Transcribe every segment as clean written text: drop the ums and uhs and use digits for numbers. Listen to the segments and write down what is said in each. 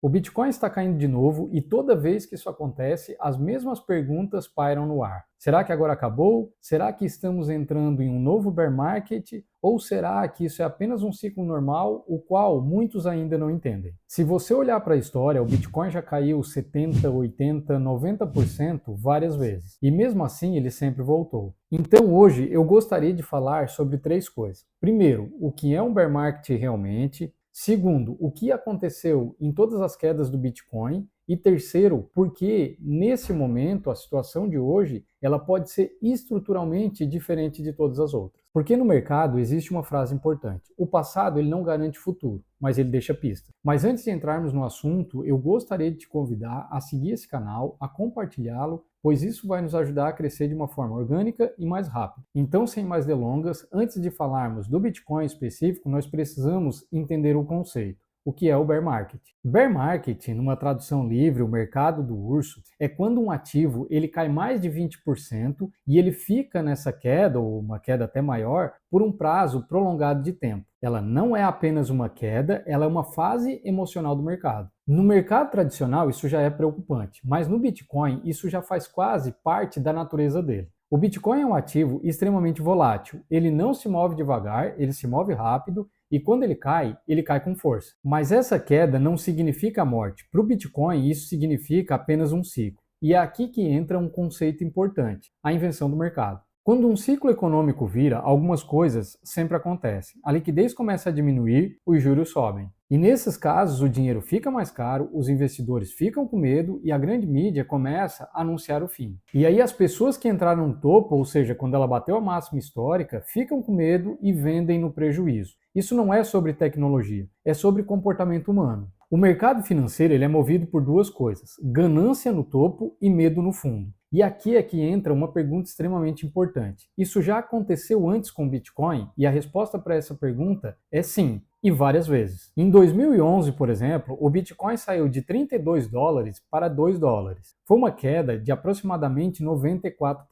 O Bitcoin está caindo de novo e toda vez que isso acontece, as mesmas perguntas pairam no ar. Será que agora acabou? Será que estamos entrando em um novo bear market? Ou será que isso é apenas um ciclo normal, o qual muitos ainda não entendem? Se você olhar para a história, o Bitcoin já caiu 70, 80, 90% várias vezes. E mesmo assim, ele sempre voltou. Então hoje eu gostaria de falar sobre três coisas. Primeiro, o que é um bear market realmente. Segundo, o que aconteceu em todas as quedas do Bitcoin. E terceiro, porque nesse momento, a situação de hoje, ela pode ser estruturalmente diferente de todas as outras. Porque no mercado existe uma frase importante. O passado ele não garante o futuro, mas ele deixa pista. Mas antes de entrarmos no assunto, eu gostaria de te convidar a seguir esse canal, a compartilhá-lo, pois isso vai nos ajudar a crescer de uma forma orgânica e mais rápida. Então, sem mais delongas, antes de falarmos do Bitcoin específico, nós precisamos entender o conceito. O que é o bear market? Bear market, numa tradução livre, o mercado do urso, é quando um ativo ele cai mais de 20% e ele fica nessa queda, ou uma queda até maior, por um prazo prolongado de tempo. Ela não é apenas uma queda, ela é uma fase emocional do mercado. No mercado tradicional isso já é preocupante, mas no Bitcoin isso já faz quase parte da natureza dele. O Bitcoin é um ativo extremamente volátil, ele não se move devagar, ele se move rápido, e quando ele cai com força. Mas essa queda não significa a morte. Para o Bitcoin, isso significa apenas um ciclo. E é aqui que entra um conceito importante, a invenção do mercado. Quando um ciclo econômico vira, algumas coisas sempre acontecem. A liquidez começa a diminuir, os juros sobem. E nesses casos, o dinheiro fica mais caro, os investidores ficam com medo e a grande mídia começa a anunciar o fim. E aí as pessoas que entraram no topo, ou seja, quando ela bateu a máxima histórica, ficam com medo e vendem no prejuízo. Isso não é sobre tecnologia, é sobre comportamento humano. O mercado financeiro ele é movido por duas coisas, ganância no topo e medo no fundo. E aqui é que entra uma pergunta extremamente importante. Isso já aconteceu antes com o Bitcoin? E a resposta para essa pergunta é sim, e várias vezes. Em 2011, por exemplo, o Bitcoin saiu de 32 dólares para 2 dólares. Foi uma queda de aproximadamente 94%.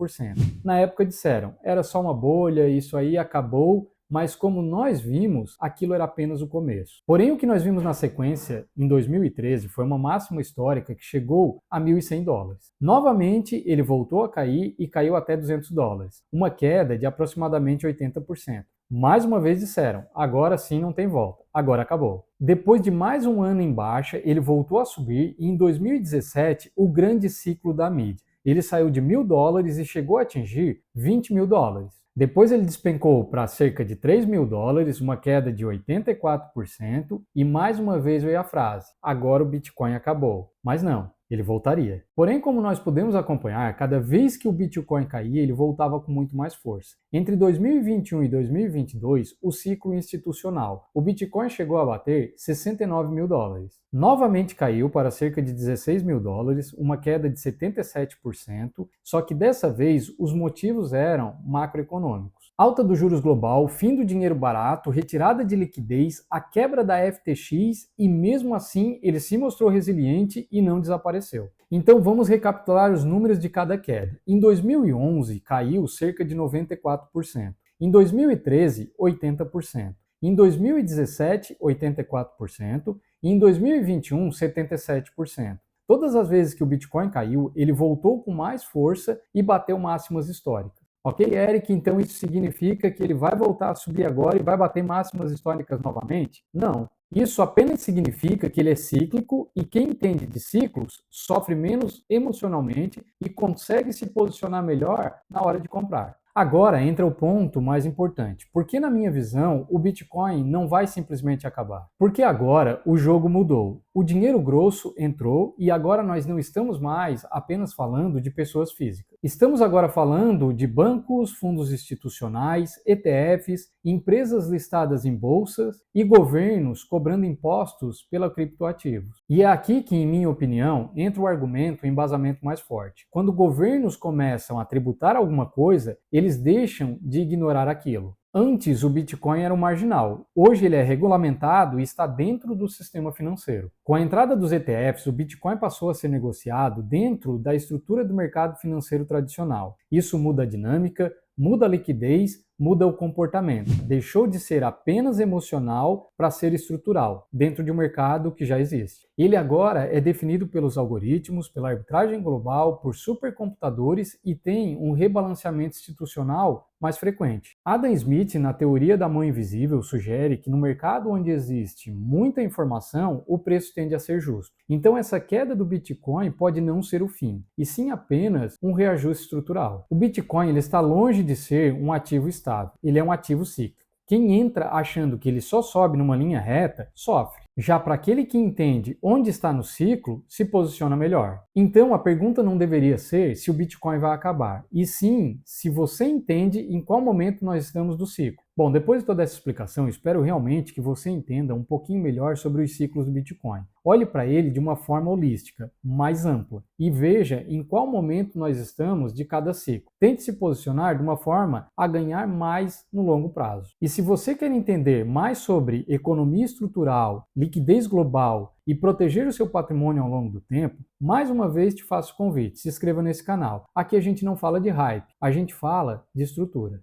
Na época disseram, era só uma bolha, isso aí acabou, mas como nós vimos, aquilo era apenas o começo. Porém, o que nós vimos na sequência, em 2013, foi uma máxima histórica que chegou a 1.100 dólares. Novamente, ele voltou a cair e caiu até 200 dólares, uma queda de aproximadamente 80%. Mais uma vez disseram, agora sim não tem volta, agora acabou. Depois de mais um ano em baixa, ele voltou a subir e em 2017, o grande ciclo da mídia. Ele saiu de 1.000 dólares e chegou a atingir 20 mil dólares. Depois ele despencou para cerca de 3.000 dólares, uma queda de 84%, e mais uma vez veio a frase, agora o Bitcoin acabou. Mas não, ele voltaria. Porém, como nós podemos acompanhar, cada vez que o Bitcoin caía, ele voltava com muito mais força. Entre 2021 e 2022, o ciclo institucional, o Bitcoin chegou a bater 69 mil dólares. Novamente caiu para cerca de 16 mil dólares, uma queda de 77%, só que dessa vez os motivos eram macroeconômicos. Alta dos juros global, fim do dinheiro barato, retirada de liquidez, a quebra da FTX e mesmo assim ele se mostrou resiliente e não desapareceu. Então vamos recapitular os números de cada queda. Em 2011 caiu cerca de 94%, em 2013 80%, em 2017 84% e em 2021 77%. Todas as vezes que o Bitcoin caiu, ele voltou com mais força e bateu máximas históricas. Ok, Eric, então isso significa que ele vai voltar a subir agora e vai bater máximas históricas novamente? Não. Isso apenas significa que ele é cíclico e quem entende de ciclos sofre menos emocionalmente e consegue se posicionar melhor na hora de comprar. Agora entra o ponto mais importante. Por que, na minha visão, o Bitcoin não vai simplesmente acabar? Porque agora o jogo mudou. O dinheiro grosso entrou e agora nós não estamos mais apenas falando de pessoas físicas. Estamos agora falando de bancos, fundos institucionais, ETFs, empresas listadas em bolsas e governos cobrando impostos pela criptoativos. E é aqui que, em minha opinião, entra o argumento, o embasamento mais forte. Quando governos começam a tributar alguma coisa, eles deixam de ignorar aquilo. Antes, o Bitcoin era um marginal. Hoje ele é regulamentado e está dentro do sistema financeiro. Com a entrada dos ETFs, o Bitcoin passou a ser negociado dentro da estrutura do mercado financeiro tradicional. Isso muda a dinâmica, muda a liquidez, muda o comportamento. Deixou de ser apenas emocional para ser estrutural, dentro de um mercado que já existe. Ele agora é definido pelos algoritmos, pela arbitragem global, por supercomputadores e tem um rebalanceamento institucional mais frequente. Adam Smith, na teoria da mão invisível, sugere que no mercado onde existe muita informação, o preço tende a ser justo. Então essa queda do Bitcoin pode não ser o fim, e sim apenas um reajuste estrutural. O Bitcoin ele está longe de ser um ativo estável, ele é um ativo cíclico. Quem entra achando que ele só sobe numa linha reta, sofre. Já para aquele que entende onde está no ciclo, se posiciona melhor. Então a pergunta não deveria ser se o Bitcoin vai acabar, e sim se você entende em qual momento nós estamos do ciclo. Bom, depois de toda essa explicação, espero realmente que você entenda um pouquinho melhor sobre os ciclos do Bitcoin. Olhe para ele de uma forma holística, mais ampla, e veja em qual momento nós estamos de cada ciclo. Tente se posicionar de uma forma a ganhar mais no longo prazo. E se você quer entender mais sobre economia estrutural, liquidez global e proteger o seu patrimônio ao longo do tempo, mais uma vez te faço o convite, se inscreva nesse canal. Aqui a gente não fala de hype, a gente fala de estrutura.